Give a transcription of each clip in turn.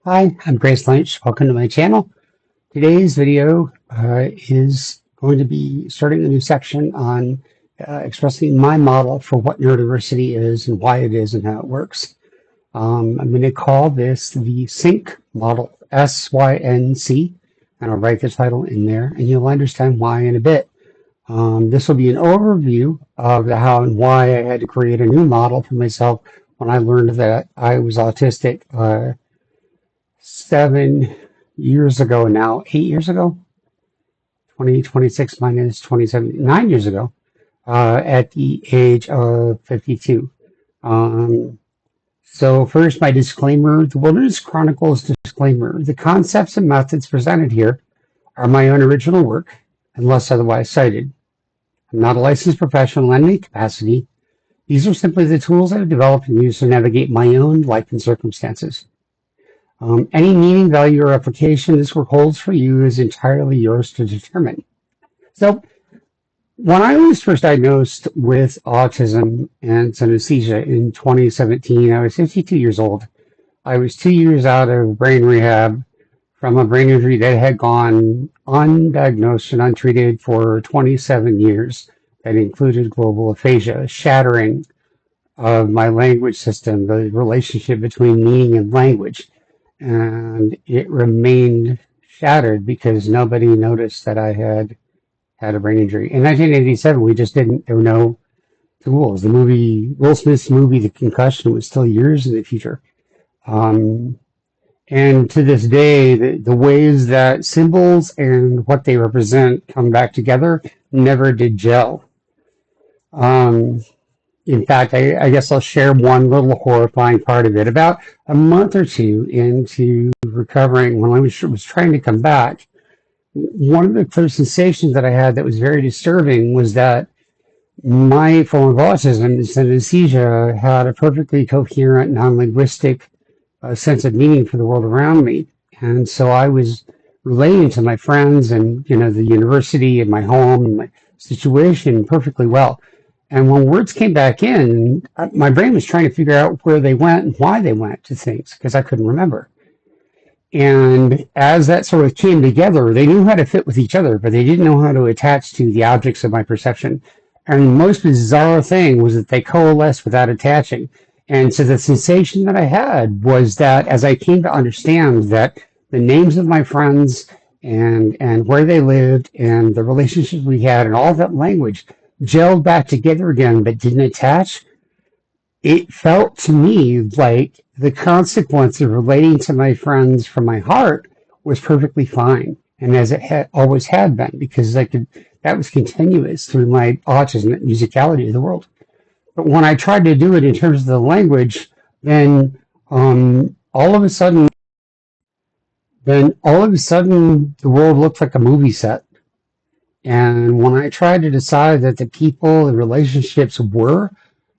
Hi, I'm Grace Lynch. Welcome to my channel. Today's video is going to be starting a new section on expressing my model for what neurodiversity is and why it is and how it works. I'm going to call this the SYNC model, S-Y-N-C, and I'll write the title in there, and you'll understand why in a bit. This will be an overview of the how and why I had to create a new model for myself when I learned that I was autistic 7 years ago now, 8 years ago, 2026 minus 27, 9 years ago, at the age of 52. So first, my disclaimer, the Wilderness Chronicles disclaimer. The concepts and methods presented here are my own original work, unless otherwise cited. I'm not a licensed professional in any capacity. These are simply the tools I have developed and used to navigate my own life and circumstances. Any meaning, value, or application this work holds for you is entirely yours to determine. So, when I was first diagnosed with autism and synesthesia in 2017, I was 52 years old. I was 2 years out of brain rehab from a brain injury that had gone undiagnosed and untreated for 27 years. That included global aphasia, shattering of my language system, the relationship between meaning and language. And it remained shattered because nobody noticed that I had a brain injury. In 1987, we just didn't, there were no tools. The movie, Will Smith's movie, The Concussion, was still years in the future. And to this day, the ways that symbols and what they represent come back together never did gel. In fact, I guess I'll share one little horrifying part of it. About a month or two into recovering, when I was trying to come back, one of the clear sensations that I had that was very disturbing was that my form of autism, synesthesia, had a perfectly coherent, non-linguistic sense of meaning for the world around me. And so I was relating to my friends and, the university and my home and my situation perfectly well. And when words came back in, my brain was trying to figure out where they went and why they went to things because I couldn't remember. And as that sort of came together, they knew how to fit with each other, but they didn't know how to attach to the objects of my perception. And the most bizarre thing was that they coalesced without attaching. And so the sensation that I had was that as I came to understand that the names of my friends and where they lived and the relationships we had and all that language gelled back together again but didn't attach, it felt to me like the consequence of relating to my friends from my heart was perfectly fine, and as it always had been, because that was continuous through my autism and musicality of the world. But when I tried to do it in terms of the language, then all of a sudden the world looked like a movie set. And when I tried to decide that the people and relationships were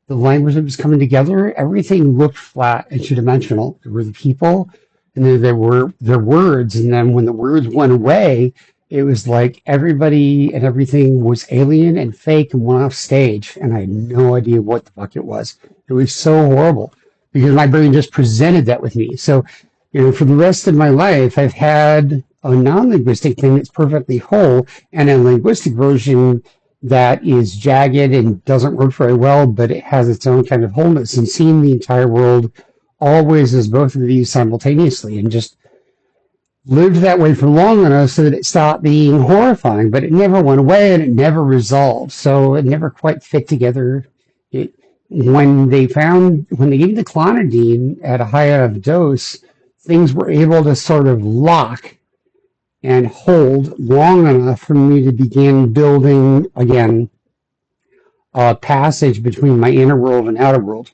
the language that was coming together, everything looked flat and two-dimensional. There were the people, and then there were their words, and then when the words went away, it was like everybody and everything was alien and fake and went off stage, and I had no idea what the fuck it was. It was so horrible because my brain just presented that with me. So, for the rest of my life, I've had a non-linguistic thing that's perfectly whole and a linguistic version that is jagged and doesn't work very well, but it has its own kind of wholeness, and seeing the entire world always as both of these simultaneously, and just lived that way for long enough so that it stopped being horrifying, but it never went away and it never resolved. So it never quite fit together. When they gave the clonidine at a high enough dose, things were able to sort of lock and hold long enough for me to begin building, again, a passage between my inner world and outer world.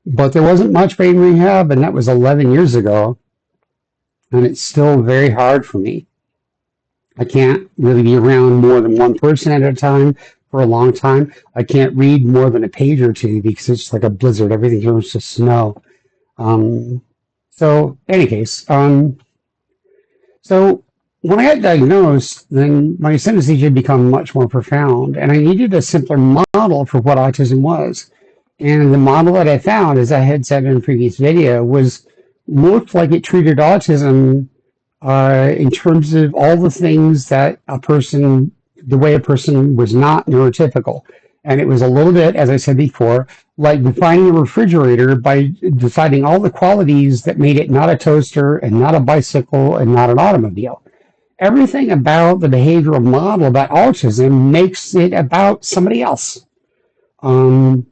But there wasn't much brain rehab, and that was 11 years ago, and it's still very hard for me. I can't really be around more than one person at a time for a long time. I can't read more than a page or two because it's like a blizzard. Everything turns to snow. So, in any case, so when I got diagnosed, then my synesthesia had become much more profound, and I needed a simpler model for what autism was. And the model that I found, as I had said in a previous video, was looked like it treated autism in terms of all the things that the way a person was not neurotypical. And it was a little bit, as I said before, like defining a refrigerator by deciding all the qualities that made it not a toaster and not a bicycle and not an automobile. Everything about the behavioral model about autism makes it about somebody else. Um,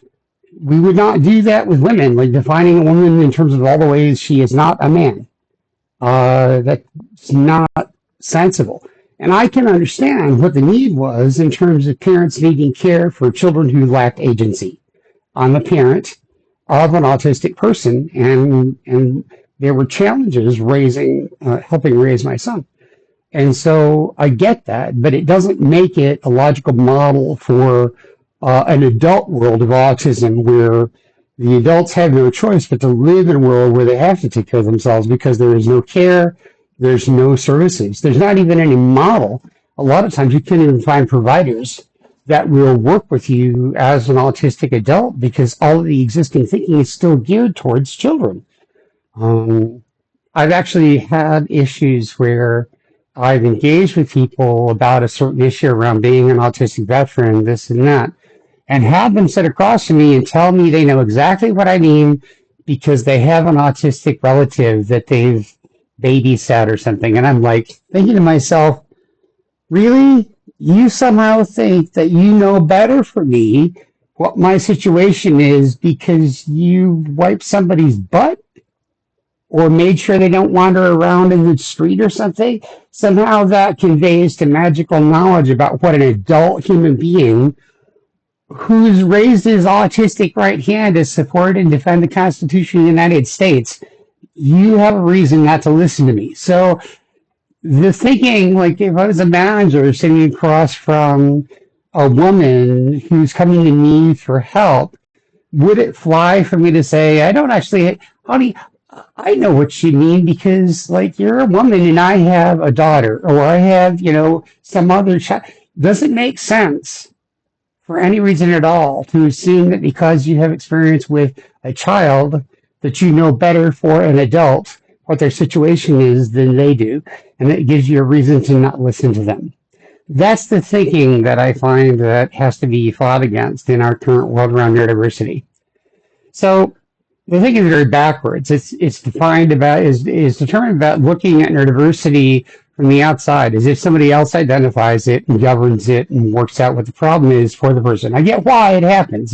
we would not do that with women, like defining a woman in terms of all the ways she is not a man. That's not sensible. And I can understand what the need was in terms of parents needing care for children who lacked agency. I'm a parent of an autistic person, and there were challenges helping raise my son. And so I get that, but it doesn't make it a logical model for an adult world of autism where the adults have no choice but to live in a world where they have to take care of themselves because there is no care, there's no services, there's not even any model. A lot of times you can't even find providers that will work with you as an autistic adult because all of the existing thinking is still geared towards children. I've actually had issues where I've engaged with people about a certain issue around being an autistic veteran, this and that, and have them sit across to me and tell me they know exactly what I mean because they have an autistic relative that they've babysat or something. And I'm like thinking to myself, really? You somehow think that you know better for me what my situation is because you wiped somebody's butt or made sure they don't wander around in the street or something? Somehow that conveys to magical knowledge about what an adult human being who's raised his autistic right hand to support and defend the Constitution of the United States. You have a reason not to listen to me. So the thinking, like if I was a manager sitting across from a woman who's coming to me for help, would it fly for me to say, I don't actually, honey, I know what you mean because like you're a woman and I have a daughter or I have, some other child. Doesn't make sense for any reason at all to assume that because you have experience with a child that you know better for an adult what their situation is than they do, and it gives you a reason to not listen to them. That's the thinking that I find that has to be fought against in our current world around neurodiversity. So the thinking is very backwards. It's defined about is determined about looking at neurodiversity from the outside, as if somebody else identifies it and governs it and works out what the problem is for the person. I get why it happens.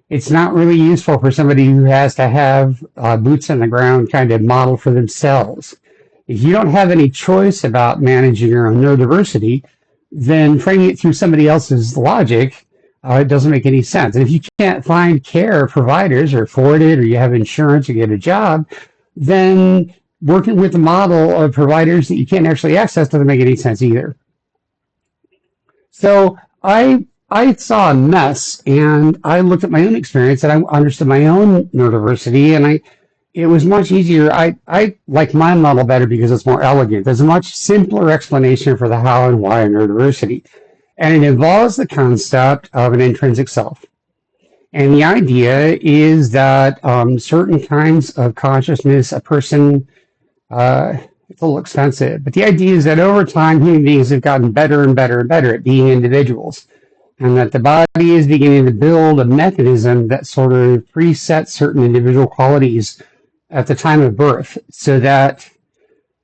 It's not really useful for somebody who has to have boots on the ground kind of model for themselves. If you don't have any choice about managing your own neurodiversity, then framing it through somebody else's logic, it doesn't make any sense. And if you can't find care providers or afford it, or you have insurance or get a job, then working with the model of providers that you can't actually access doesn't make any sense either. So I saw a mess, and I looked at my own experience, and I understood my own neurodiversity, and it was much easier. I like my model better because it's more elegant. There's a much simpler explanation for the how and why of neurodiversity, and it involves the concept of an intrinsic self. And the idea is that certain kinds of consciousness, a person, it's a little expensive, but the idea is that over time, human beings have gotten better and better and better at being individuals, and that the body is beginning to build a mechanism that sort of presets certain individual qualities at the time of birth, so that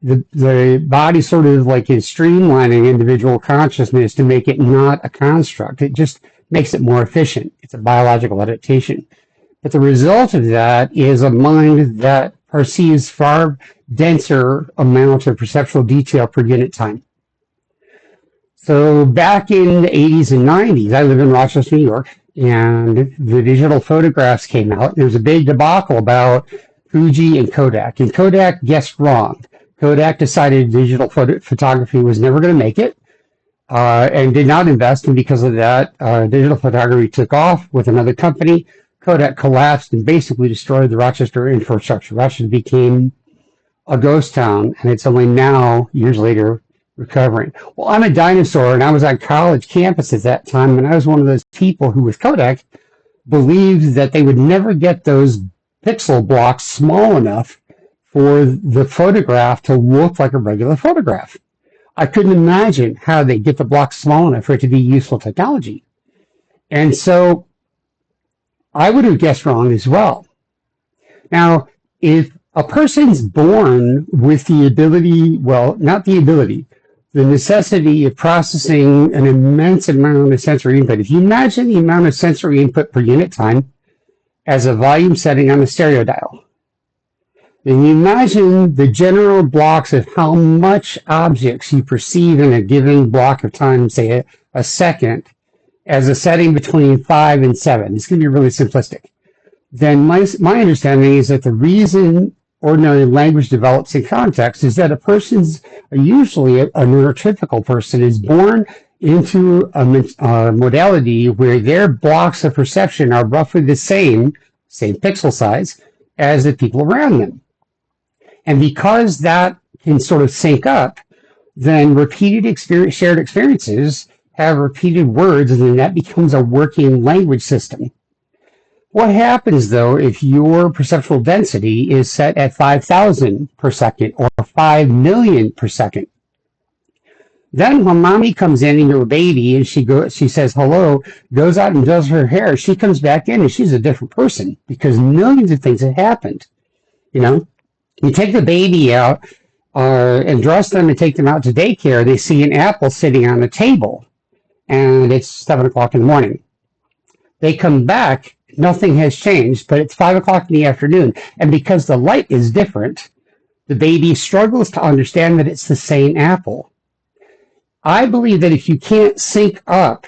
the body sort of like is streamlining individual consciousness to make it not a construct. It just makes it more efficient. It's a biological adaptation. But the result of that is a mind that perceives far denser amount of perceptual detail per unit time. So back in the 80s and 90s, I live in Rochester, New York, and the digital photographs came out. There was a big debacle about Fuji and Kodak. And Kodak guessed wrong. Kodak decided digital photography was never going to make it and did not invest. And because of that, digital photography took off with another company. Kodak collapsed and basically destroyed the Rochester infrastructure. Rochester became a ghost town, and it's only now, years later, recovering. Well, I'm a dinosaur, and I was on college campus at that time, and I was one of those people who, with Kodak, believed that they would never get those pixel blocks small enough for the photograph to look like a regular photograph. I couldn't imagine how they get the block small enough for it to be useful technology. And so I would have guessed wrong as well. Now, if a person's born with the ability, well, not the ability, the necessity of processing an immense amount of sensory input, if you imagine the amount of sensory input per unit time as a volume setting on a stereo dial, and you imagine the general blocks of how much objects you perceive in a given block of time, say a second, as a setting between 5 and 7. It's going to be really simplistic. Then my understanding is that the reason ordinary language develops in context is that a person's, usually a neurotypical person, is born into a modality where their blocks of perception are roughly the same pixel size, as the people around them. And because that can sort of sync up, then repeated shared experiences have repeated words, and then that becomes a working language system. What happens, though, if your perceptual density is set at 5,000 per second or 5 million per second? Then when mommy comes in and you're a baby and she says hello, goes out and does her hair, she comes back in and she's a different person because millions of things have happened. You know, you take the baby out and dress them and take them out to daycare, they see an apple sitting on the table and it's 7 o'clock in the morning. They come back, nothing has changed, but it's 5 o'clock in the afternoon. And because the light is different, the baby struggles to understand that it's the same apple. I believe that if you can't sync up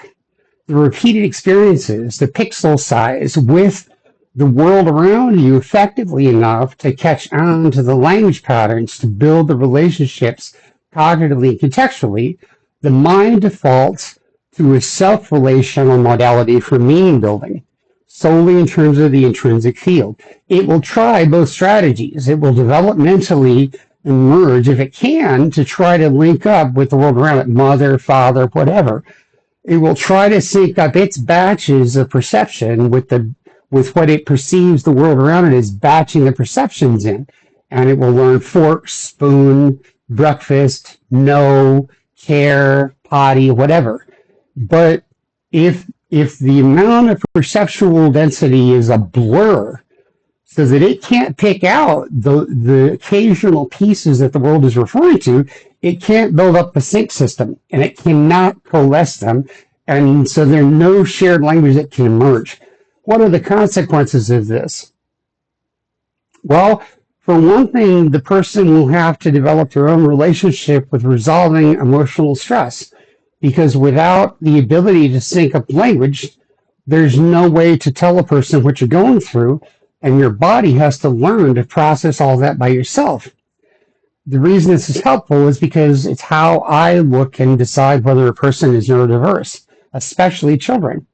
the repeated experiences, the pixel size, with the world around you effectively enough to catch on to the language patterns, to build the relationships cognitively and contextually, the mind defaults to a self-relational modality for meaning building, solely in terms of the intrinsic field. It will try both strategies. It will developmentally emerge, if it can, to try to link up with the world around it, mother, father, whatever. It will try to sync up its batches of perception with what it perceives the world around it is batching the perceptions in. And it will learn fork, spoon, breakfast, no, care, potty, whatever. But if the amount of perceptual density is a blur, so that it can't pick out the occasional pieces that the world is referring to, it can't build up a sync system, and it cannot coalesce them, and so there's no shared language that can emerge. What are the consequences of this? Well, for one thing, the person will have to develop their own relationship with resolving emotional stress, because without the ability to sync up language, there's no way to tell a person what you're going through, and your body has to learn to process all that by yourself. The reason this is helpful is because it's how I look and decide whether a person is neurodiverse, especially children.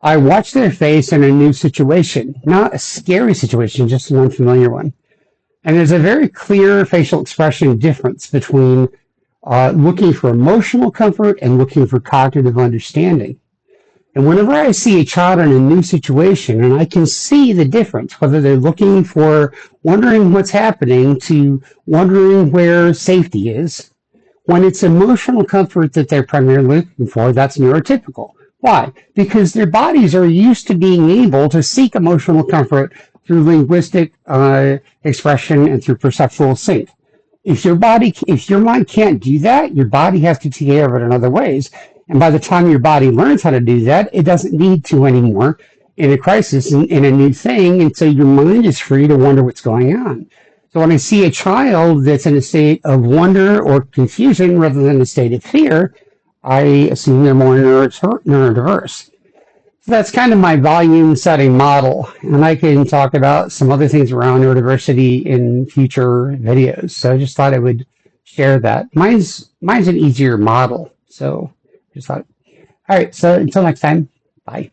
I watch their face in a new situation, not a scary situation, just an unfamiliar one. And there's a very clear facial expression difference between looking for emotional comfort and looking for cognitive understanding. And whenever I see a child in a new situation, and I can see the difference, whether they're looking for wondering what's happening to wondering where safety is, when it's emotional comfort that they're primarily looking for, that's neurotypical. Why? Because their bodies are used to being able to seek emotional comfort through linguistic expression and through perceptual sync. If your mind can't do that, your body has to take care of it in other ways. And by the time your body learns how to do that, it doesn't need to anymore in a crisis, in a new thing. And so your mind is free to wonder what's going on. So when I see a child that's in a state of wonder or confusion rather than a state of fear, I assume they're more neurodiverse. So that's kind of my volume setting model. And I can talk about some other things around neurodiversity in future videos. So I just thought I would share that. Mine's an easier model. So just thought, all right, so until next time, bye.